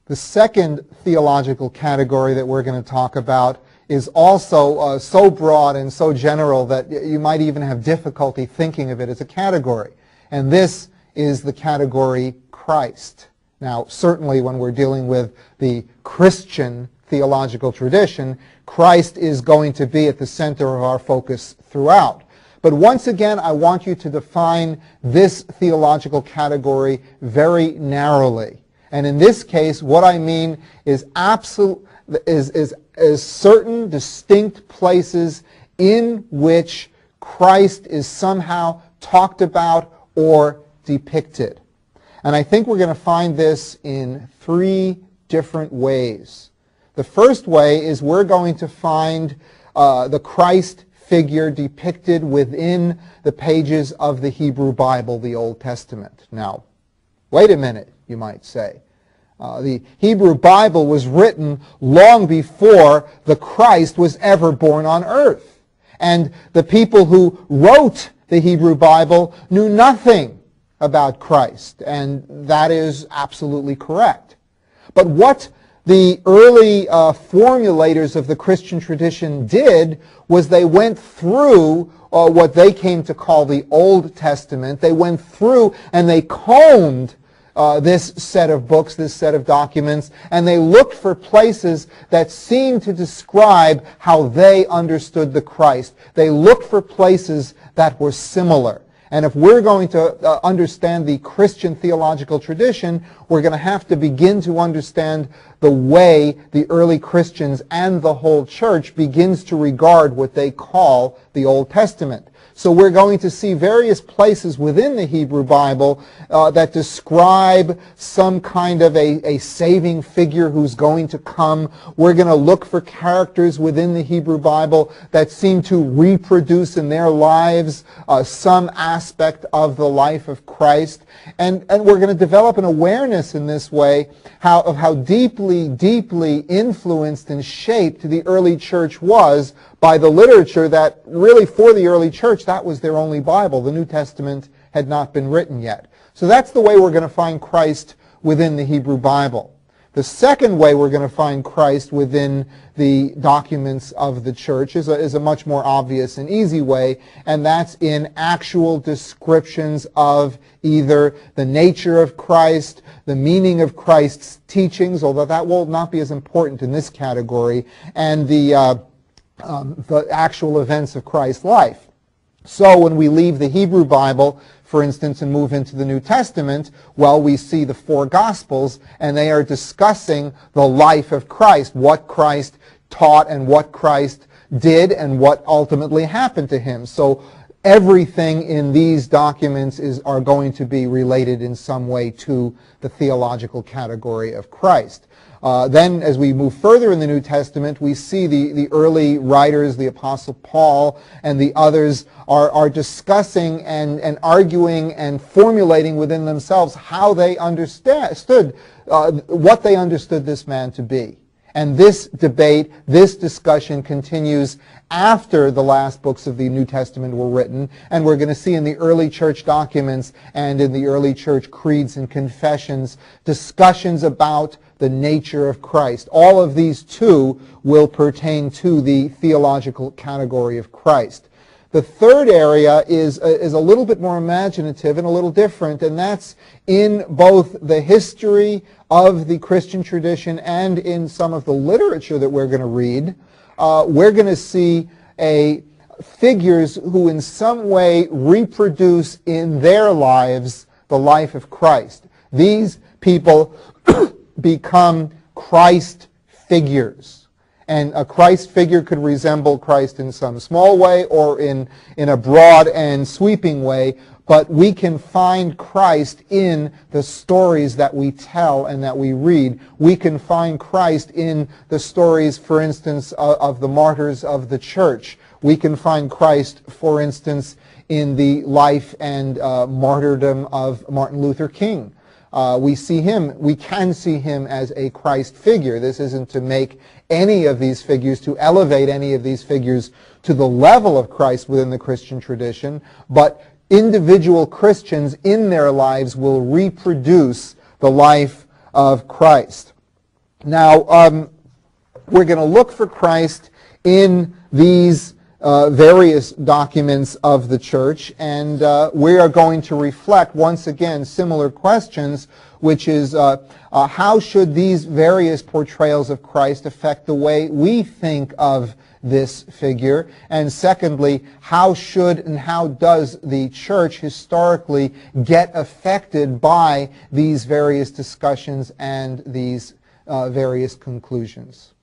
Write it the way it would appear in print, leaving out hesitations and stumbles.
The second theological category that we're going to talk about is also so broad and so general that you might even have difficulty thinking of it as a category. And this is the category Christ. Now, certainly when we're dealing with the Christian theological tradition, Christ is going to be at the center of our focus throughout. But once again, I want you to define this theological category very narrowly. And in this case, what I mean is certain distinct places in which Christ is somehow talked about or depicted. And I think we're going to find this in three different ways. The first way is we're going to find the Christ figure depicted within the pages of the Hebrew Bible, the Old Testament. Now, wait a minute, you might say. The Hebrew Bible was written long before the Christ was ever born on earth. And the people who wrote the Hebrew Bible knew nothing about Christ, and that is absolutely correct. But what the early formulators of the Christian tradition did was they went through what they came to call the Old Testament. They went through and they combed this set of books, this set of documents, and they looked for places that seemed to describe how they understood the Christ. They looked for places that were similar. And if we're going to understand the Christian theological tradition, we're going to have to begin to understand the way the early Christians and the whole church begins to regard what they call the Old Testament. So we're going to see various places within the Hebrew Bible that describe some kind of a saving figure who's going to come. We're going to look for characters within the Hebrew Bible that seem to reproduce in their lives some aspect of the life of Christ. And we're going to develop an awareness in this way of how deeply, deeply influenced and shaped the early church was by the literature that really for the early church, that was their only Bible. The New Testament had not been written yet. So that's the way we're going to find Christ within the Hebrew Bible. The second way we're going to find Christ within the documents of the church is a much more obvious and easy way, and that's in actual descriptions of either the nature of Christ, the meaning of Christ's teachings, although that will not be as important in this category, and the actual events of Christ's life. So when we leave the Hebrew Bible, for instance, and move into the New Testament, well, we see the four Gospels, and they are discussing the life of Christ, what Christ taught and what Christ did and what ultimately happened to him. So everything in these documents are going to be related in some way to the theological category of Christ. Then as we move further in the New Testament, we see the early writers, the Apostle Paul and the others are discussing and arguing and formulating within themselves how they understood what they understood this man to be. And this debate, this discussion continues after the last books of the New Testament were written, and we're going to see in the early church documents and in the early church creeds and confessions discussions about the nature of Christ. All of these too will pertain to the theological category of Christ. The third area is a little bit more imaginative and a little different, and that's in both the history of the Christian tradition and in some of the literature that we're going to read. We're going to see figures who in some way reproduce in their lives the life of Christ. These people become Christ figures. And a Christ figure could resemble Christ in some small way or in a broad and sweeping way, but we can find Christ in the stories that we tell and that we read. We can find Christ in the stories, for instance, of the martyrs of the church. We can find Christ, for instance, in the life and martyrdom of Martin Luther King. We can see him as a Christ figure. This isn't to make any of these figures, to elevate any of these figures to the level of Christ within the Christian tradition, but individual Christians in their lives will reproduce the life of Christ. Now, we're going to look for Christ in these various documents of the church, and we are going to reflect, once again, similar questions, which is how should these various portrayals of Christ affect the way we think of this figure? And secondly, how should and how does the church historically get affected by these various discussions and these various conclusions?